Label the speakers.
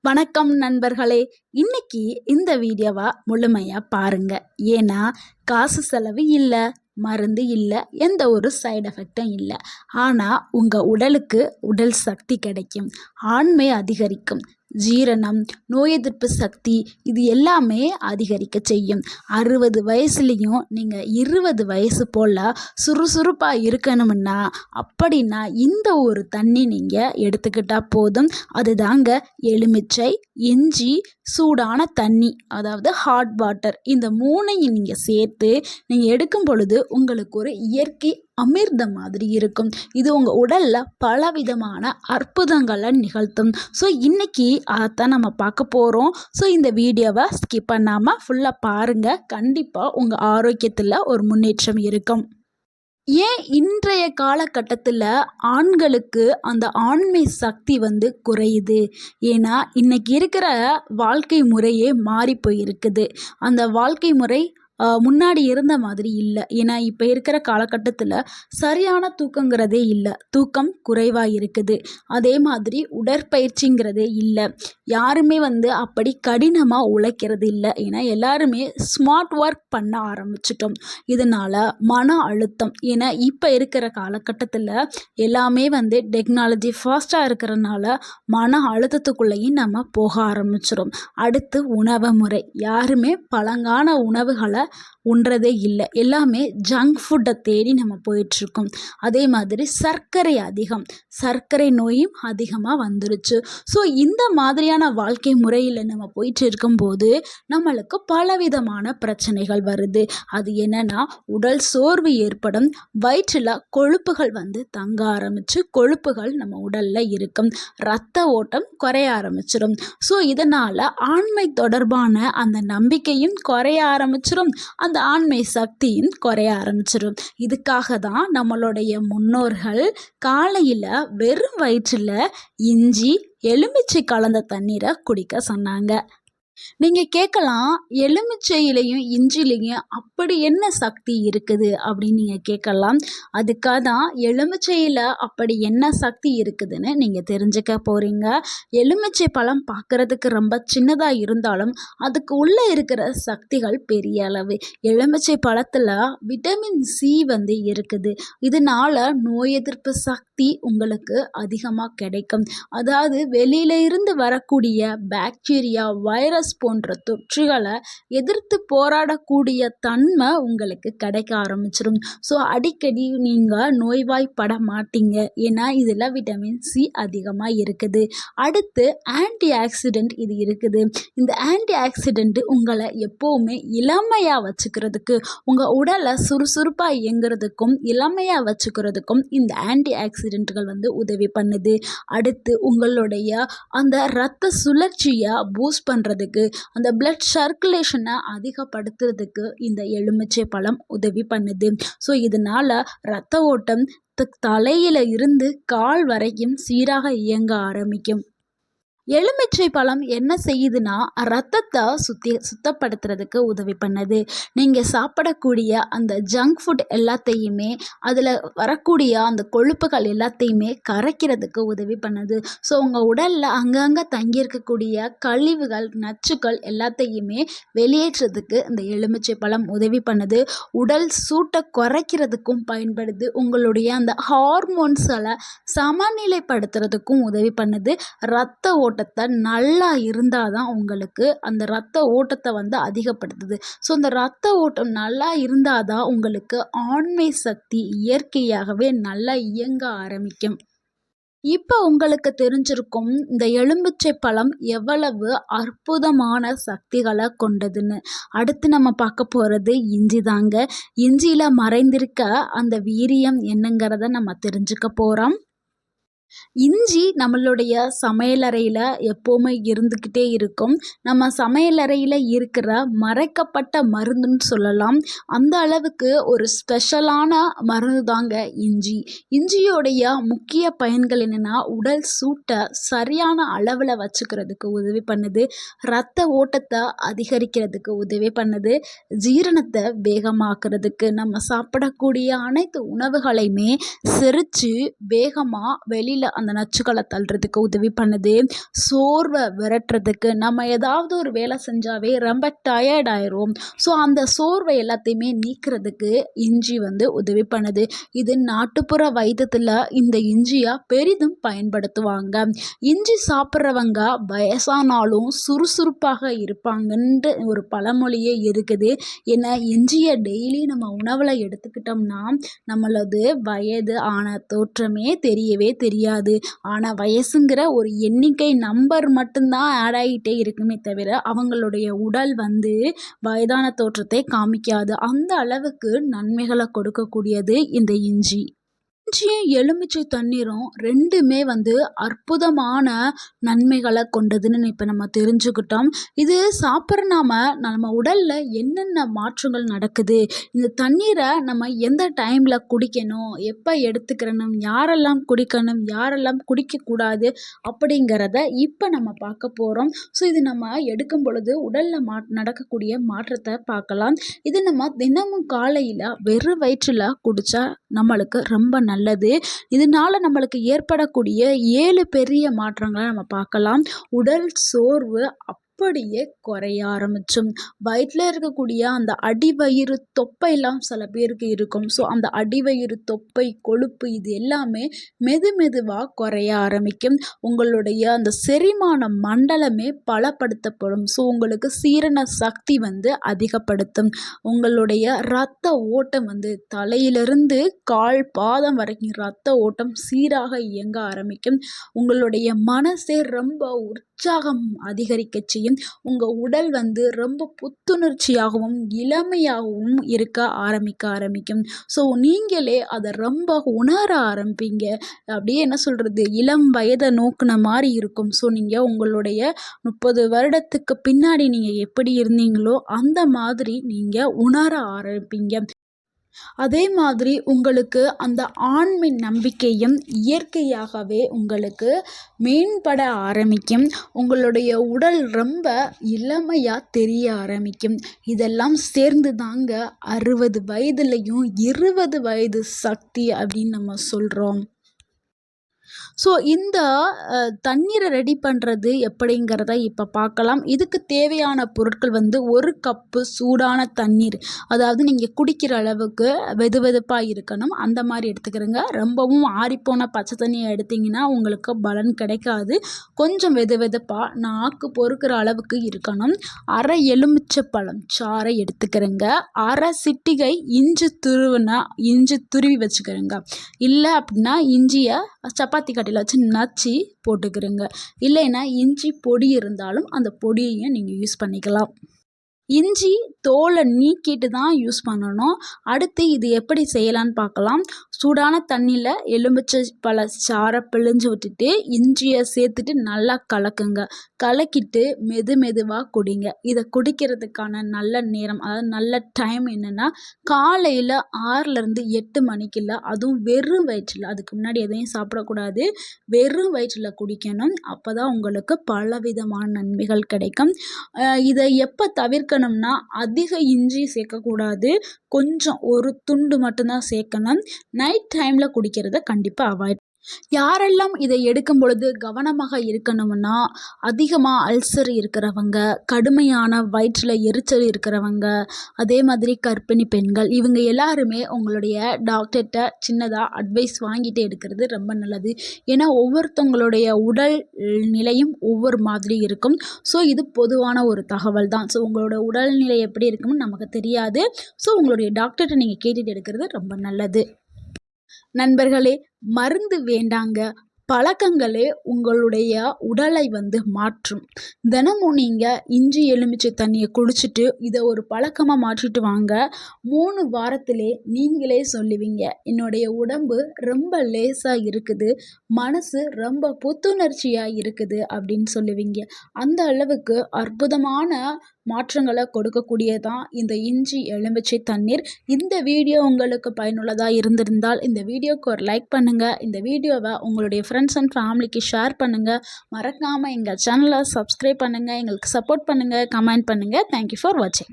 Speaker 1: வணக்கம் நண்பர்களே. இன்னைக்கு இந்த வீடியோவை முழுமையாக பாருங்க. ஏன்னா காசு செலவு இல்லை, மருந்து இல்லை, எந்த ஒரு சைடு எஃபெக்டும் இல்லை. ஆனால் உங்கள் உடலுக்கு உடல் சக்தி கிடைக்கும், ஆண்மை அதிகரிக்கும், ஜீரணம், நோய் எதிர்ப்பு சக்தி இது எல்லாமே அதிகரிக்க செய்யும். 60 வயசுலேயும் நீங்கள் 20 வயசு போல் சுறுசுறுப்பாக இருக்கணும்னா அப்படின்னா இந்த ஒரு தண்ணி நீங்கள் எடுத்துக்கிட்டால் போதும். அதுதாங்க எலுமிச்சை, இஞ்சி, சூடான தண்ணி, அதாவது ஹாட் வாட்டர். இந்த மூணையும் நீங்கள் சேர்த்து நீங்கள் எடுக்கும் பொழுது உங்களுக்கு ஒரு இயற்கை அமிர்தம் மாதிரி இருக்கும். இது உங்கள் உடலில் பலவிதமான அற்புதங்களை நிகழ்த்தும். ஸோ இன்றைக்கி அதைத்தான் நம்ம பார்க்க போகிறோம். ஸோ இந்த வீடியோவை ஸ்கிப் பண்ணாமல் ஃபுல்லாக பாருங்கள். கண்டிப்பாக உங்கள் ஆரோக்கியத்தில் ஒரு முன்னேற்றம் இருக்கும். ஏன் இன்றைய காலகட்டத்தில் ஆண்களுக்கு அந்த ஆண்மை சக்தி குறையுது? ஏன்னா இன்னைக்கு இருக்கிற வாழ்க்கை முறையே மாறி போயிருக்குது. அந்த வாழ்க்கை முறை முன்னாடி இருந்த மாதிரி இல்லை. ஏன்னா இப்போ இருக்கிற காலகட்டத்தில் சரியான தூக்கங்கிறதே இல்லை, தூக்கம் குறைவாக இருக்குது. அதே மாதிரி உடற்பயிற்சிங்கிறதே இல்லை. யாருமே அப்படி கடினமாக உழைக்கிறது இல்லை. ஏன்னா எல்லாருமே ஸ்மார்ட் ஒர்க் பண்ண ஆரம்பிச்சிட்டோம். இதனால் மன அழுத்தம், ஏன்னா இப்போ இருக்கிற காலகட்டத்தில் எல்லாமே டெக்னாலஜி ஃபாஸ்ட்டாக இருக்கிறனால மன அழுத்தத்துக்குள்ளேயும் நம்ம போக ஆரம்பிச்சிடும். அடுத்து உணவு முறை, யாருமே பழங்கான உணவுகளை உண்றதே இல்லை. எல்லாமே ஜங்க் ஃபுட்டை தேடி நம்ம போயிட்டுருக்கோம். அதே மாதிரி சர்க்கரை அதிகம், சர்க்கரை நோயும் அதிகமாக வந்துருச்சு. ஸோ இந்த மாதிரியான வாழ்க்கை முறையில் நம்ம போயிட்டு இருக்கும்போது நம்மளுக்கு பலவிதமான பிரச்சனைகள் வருது. அது என்னென்னா உடல் சோர்வு ஏற்படும், வயிற்றில் கொழுப்புகள் தங்க ஆரம்பித்து கொழுப்புகள் நம்ம உடலில் இருக்கும், இரத்த ஓட்டம் குறைய ஆரம்பிச்சிடும். ஸோ இதனால் ஆண்மை தொடர்பான அந்த நம்பிக்கையும் குறைய ஆரம்பிச்சிடும், அந்த ஆண்மை சக்தியும் குறைய ஆரம்பிச்சிடும். இதுக்காக தான் நம்மளுடைய முன்னோர்கள் காலையில் வெறும் வயிற்றில் இஞ்சி, எலுமிச்சை கலந்த தண்ணீரை குடிக்க சொன்னாங்க. நீங்கள் கேட்கலாம், எலுமிச்சையிலையும் இஞ்சிலையும் அப்படி என்ன சக்தி இருக்குது அப்படின்னு நீங்கள் கேட்கலாம். அதுக்காக தான் எலுமிச்சையில் அப்படி என்ன சக்தி இருக்குதுன்னு நீங்கள் தெரிஞ்சுக்க போகிறீங்க. எலுமிச்சை பழம் பார்க்குறதுக்கு ரொம்ப சின்னதாக இருந்தாலும் அதுக்கு உள்ளே இருக்கிற சக்திகள் பெரிய அளவு. எலுமிச்சை பழத்தில் விட்டமின் சி இருக்குது. இதனால் நோய் எதிர்ப்பு சக்தி உங்களுக்கு அதிகமாக கிடைக்கும். அதாவது வெளியில இருந்து வரக்கூடிய பாக்டீரியா, வைரஸ் போன்ற தொற்றுகளை எதிர்த்து போராடக்கூடிய தன்மை உங்களுக்கு கிடைக்க ஆரம்பிச்சிடும். ஸோ அடிக்கடி நீங்கள் நோய்வாய்ப்பட மாட்டீங்க. ஏன்னா இதில் விட்டமின் சி அதிகமாக இருக்குது. அடுத்து ஆன்டி ஆக்சிடென்ட் இது இருக்குது. இந்த ஆன்டி ஆக்சிடென்ட் உங்களை எப்போவுமே இளமையாக வச்சுக்கிறதுக்கு, உங்கள் உடலை சுறுசுறுப்பாக இயங்குறதுக்கும் இளமையாக வச்சுக்கிறதுக்கும் இந்த ஆன்டி ஆக்சிடென்ட்கள் உதவி பண்ணுது. அடுத்து உங்களுடைய அந்த இரத்த சுழற்சியை பூஸ்ட் பண்ணுறதுக்கு, அந்த பிளட் சர்க்குலேஷனை அதிகப்படுத்துறதுக்கு இந்த எலுமிச்சை பழம் உதவி பண்ணுது. ஸோ இதனால் இரத்த ஓட்டம் தலையில இருந்து கால் வரைக்கும் சீராக இயங்க ஆரம்பிக்கும். எலுமிச்சை பழம் என்ன செய்யுதுன்னா ரத்தத்தை சுத்தப்படுத்துறதுக்கு உதவி பண்ணுது. நீங்கள் சாப்பிடக்கூடிய அந்த ஜங்க் ஃபுட் எல்லாத்தையுமே, அதில் வரக்கூடிய அந்த கொழுப்புகள் எல்லாத்தையுமே கரைக்கிறதுக்கு உதவி பண்ணுது. ஸோ உங்கள் உடலில் அங்கங்கே தங்கியிருக்கக்கூடிய கழிவுகள், நச்சுக்கள் எல்லாத்தையுமே வெளியேற்றதுக்கு இந்த எலுமிச்சை பழம் உதவி பண்ணுது. உடல் சூட்டை குறைக்கிறதுக்கும் பயன்படுது. உங்களுடைய அந்த ஹார்மோன்ஸை சமநிலைப்படுத்துறதுக்கும் உதவி பண்ணுது. இரத்த ஓட்டத்தை நல்லா இருந்தால் தான் உங்களுக்கு அந்த இரத்த ஓட்டத்தை அதிகப்படுத்துது. ஸோ அந்த இரத்த ஓட்டம் நல்லா இருந்தால் தான் உங்களுக்கு ஆண்மை சக்தி இயற்கையாகவே நல்லா இயங்க ஆரம்பிக்கும். இப்போ உங்களுக்கு தெரிஞ்சிருக்கும் இந்த எலுமிச்சை பழம் எவ்வளவு அற்புதமான சக்திகளை கொண்டதுன்னு. அடுத்து நம்ம பார்க்க போகிறது இஞ்சி தாங்க. இஞ்சியில் மறைந்திருக்க அந்த வீரியம் என்னங்கிறத நம்ம தெரிஞ்சுக்க போகிறோம். இஞ்சி நம்மளுடைய சமையலறையில் எப்போவுமே இருந்துக்கிட்டே இருக்கும். நம்ம சமையலறையில் இருக்கிற மறைக்கப்பட்ட மருந்துன்னு சொல்லலாம். அந்த அளவுக்கு ஒரு ஸ்பெஷலான மருந்து தாங்க இஞ்சி. இஞ்சியோடைய முக்கிய பயன்கள் என்னென்னா, உடல் சூட்டை சரியான அளவில் வச்சுக்கிறதுக்கு உதவி பண்ணுது, இரத்த ஓட்டத்தை அதிகரிக்கிறதுக்கு உதவி பண்ணுது, ஜீரணத்தை வேகமாக்குறதுக்கு, நம்ம சாப்பிடக்கூடிய அனைத்து உணவுகளையுமே செரித்து வேகமாக வெளியில் மூளையில் அந்த நச்சுக்களை தள்ளுறதுக்கு உதவி பண்ணுது. சோர்வை விரட்டுறதுக்கு நம்ம ஏதாவது ஒரு வேலை செஞ்சாவே ரொம்ப டயர்ட் ஆயிரும். ஸோ அந்த சோர்வை எல்லாத்தையுமே நீக்கிறதுக்கு இஞ்சி உதவி பண்ணுது. இது நாட்டுப்புற வைத்தியத்தில் இந்த இஞ்சியை பெரிதும் பயன்படுத்துவாங்க. இஞ்சி சாப்பிட்றவங்க வயசானாலும் சுறுசுறுப்பாக இருப்பாங்கன்ற ஒரு பழமொழியே இருக்குது. ஏன்னா இஞ்சியை டெய்லி நம்ம உணவில் எடுத்துக்கிட்டோம்னா நம்மளது வயது ஆன தோற்றமே தெரியவே தெரியாது. ஆனால் வயசுங்கிற ஒரு எண்ணிக்கை நம்பர் மட்டும்தான் ஆட் ஆகிட்டே இருக்குமே தவிர அவங்களுடைய உடல் வயதான தோற்றத்தை காமிக்காது. அந்த அளவுக்கு நன்மைகளை கொடுக்கக்கூடியது இந்த இஞ்சி. இஞ்சியும் எலுமிச்சை தண்ணீரும் ரெண்டுமே அற்புதமான நன்மைகளை கொண்டதுன்னு இப்போ நம்ம தெரிஞ்சுக்கிட்டோம். இது சாப்பிட்ற நம்ம உடலில் என்னென்ன மாற்றங்கள் நடக்குது, இந்த தண்ணீரை நம்ம எந்த டைமில் குடிக்கணும், எப்போ எடுத்துக்கிறணும், யாரெல்லாம் குடிக்கணும், யாரெல்லாம் குடிக்கக்கூடாது அப்படிங்கிறத இப்போ நம்ம பார்க்க போகிறோம். ஸோ இது நம்ம எடுக்கும் பொழுது உடலில் நடக்கக்கூடிய மாற்றத்தை பார்க்கலாம். இது நம்ம தினமும் காலையில் வெறும் வயிற்றில் குடித்தா நம்மளுக்கு ரொம்ப நல்லது. இதனால நம்மளுக்கு ஏற்படக்கூடிய 7 பெரிய மாற்றங்களை நம்ம பார்க்கலாம். உடல் சோர்வு அப்படியே குறைய ஆரம்பிச்சும். வயிற்றில் இருக்கக்கூடிய அந்த அடிவயிறு தொப்பையெல்லாம் சில பேருக்கு இருக்கும். ஸோ அந்த அடிவயிறு தொப்பை, கொழுப்பு இது எல்லாமே மெதுவாக குறைய ஆரம்பிக்கும். உங்களுடைய அந்த செரிமான மண்டலமே பலப்படுத்தப்படும். ஸோ உங்களுக்கு சீரண சக்தி அதிகப்படுத்தும். உங்களுடைய இரத்த ஓட்டம் தலையிலிருந்து கால் பாதம் வரைக்கும் இரத்த ஓட்டம் சீராக இயங்க ஆரம்பிக்கும். உங்களுடைய மனசே ரொம்ப உற்சாகம் அதிகரிக்க செய்யும். உங்கள் உடல் ரொம்ப புத்துணர்ச்சியாகவும் இளமையாகவும் இருக்க ஆரம்பிக்கும். ஸோ நீங்களே அதை ரொம்ப உணர ஆரம்பிப்பீங்க. அப்படியே என்ன சொல்கிறது, இளம் வயதை நோக்கின மாதிரி இருக்கும். ஸோ நீங்கள் உங்களுடைய 30 வருடத்துக்கு பின்னாடி நீங்கள் எப்படி இருந்தீங்களோ அந்த மாதிரி நீங்கள் உணர ஆரம்பிப்பீங்க. அதே மாதிரி உங்களுக்கு அந்த ஆண்மை நம்பிக்கையும் இயற்கையாகவே உங்களுக்கு மேம்பட ஆரம்பிக்கும். உங்களுடைய உடல் ரொம்ப இளமையாக தெரிய ஆரம்பிக்கும். இதெல்லாம் சேர்ந்து தாங்க 60 வயதுலையும் 20 வயது சக்தி அப்படின்னு நம்ம சொல்கிறோம். ஸோ இந்த தண்ணீரை ரெடி பண்ணுறது எப்படிங்கிறத இப்போ பார்க்கலாம். இதுக்கு தேவையான பொருட்கள் 1 கப்பு சூடான தண்ணீர், அதாவது நீங்கள் குடிக்கிற அளவுக்கு வெதுவெதுப்பாக இருக்கணும், அந்த மாதிரி எடுத்துக்கிறங்க. ரொம்பவும் ஆறிப்போன பச்சை தண்ணியை எடுத்திங்கன்னா உங்களுக்கு பலன் கிடைக்காது. கொஞ்சம் வெதுவெதுப்பாக நாக்கு பொறுக்கிற அளவுக்கு இருக்கணும். அரை எலுமிச்சை பழம் சாறை எடுத்துக்கிறங்க. அரை சிட்டிகை இஞ்சி துருவி வச்சுக்கிறங்க. இல்லை அப்படின்னா இஞ்சியை சப்பாத்தி கட்டையில் வச்சு நச்சு போட்டுக்கிறங்க. இல்லைன்னா இஞ்சி பொடி இருந்தாலும் அந்த பொடியையும் நீங்கள் யூஸ் பண்ணிக்கலாம். இஞ்சி தோலை நீக்கிட்டு தான் யூஸ் பண்ணணும். அடுத்து இது எப்படி செய்யலான்னு பார்க்கலாம். சூடான தண்ணியில் எலுமிச்சை பழ சாறை பிழிஞ்சு விட்டுட்டு இஞ்சியை சேர்த்துட்டு நல்லா கலக்குங்க. கலக்கிட்டு மெதுவாக குடிங்க. இதை குடிக்கிறதுக்கான நல்ல நேரம், அதாவது நல்ல டைம் என்னென்னா காலையில் 6லேருந்து 8 மணிக்குள்ள, அதுவும் வெறும் வயிற்றில். அதுக்கு முன்னாடி எதையும் சாப்பிடக்கூடாது. வெறும் வயிற்றில் குடிக்கணும். அப்போ தான் உங்களுக்கு பலவிதமான நன்மைகள் கிடைக்கும். இதை எப்போ தவிர்க்கணும்னா அதிக இஞ்சி சேர்க்கக்கூடாது. கொஞ்சம் ஒரு துண்டு மட்டும்தான் சேர்க்கணும். நைட் டைமில் குடிக்கிறத கண்டிப்பாக அவாய்ட். யாரெல்லாம் இதை எடுக்கும் பொழுது கவனமாக இருக்கணும்னா, அதிகமாக அல்சர் இருக்கிறவங்க, கடுமையான வயிற்றில் எரிச்சல் இருக்கிறவங்க, அதே மாதிரி கர்ப்பிணி பெண்கள், இவங்க எல்லாருமே உங்களுடைய டாக்டர்கிட்ட சின்னதாக அட்வைஸ் வாங்கிட்டு எடுக்கிறது ரொம்ப நல்லது. ஏன்னா ஒவ்வொருத்தவங்களுடைய உடல் நிலையும் ஒவ்வொரு மாதிரி இருக்கும். ஸோ இது பொதுவான ஒரு தகவல் தான். ஸோ உங்களோட உடல்நிலை எப்படி இருக்கும்னு நமக்கு தெரியாது. ஸோ உங்களுடைய டாக்டர்கிட்ட நீங்கள் கேட்டுட்டு எடுக்கிறது ரொம்ப நல்லது. நண்பர்களே, மருந்து வேண்டாங்க, பழக்கங்களே உங்களுடைய உடலை மாற்றும். தினமும் நீங்கள் இஞ்சி எலுமிச்சை தண்ணியை குடிச்சிட்டு இதை ஒரு பழக்கமாக மாற்றிட்டு வாங்க. 3 வாரத்திலே நீங்களே சொல்லுவீங்க, என்னுடைய உடம்பு ரொம்ப லேசாக இருக்குது, மனசு ரொம்ப புத்துணர்ச்சியாக இருக்குது அப்படின்னு சொல்லுவீங்க. அந்த அளவுக்கு அற்புதமான மாற்றங்களை கொடுக்கக்கூடியதான் இந்த இஞ்சி எலுமிச்சை தண்ணீர். இந்த வீடியோ உங்களுக்கு பயனுள்ளதாக இருந்திருந்தால் இந்த வீடியோக்கு ஒரு லைக் பண்ணுங்கள். இந்த வீடியோவை உங்களுடைய ஃப்ரெண்ட்ஸ் அண்ட் ஃபேமிலிக்கு ஷேர் பண்ணுங்கள். மறக்காமல் எங்கள் சேனலை சப்ஸ்கிரைப் பண்ணுங்கள். எங்களுக்கு சப்போர்ட் பண்ணுங்கள், கமெண்ட் பண்ணுங்கள். தேங்க்யூ ஃபார் வாட்சிங்.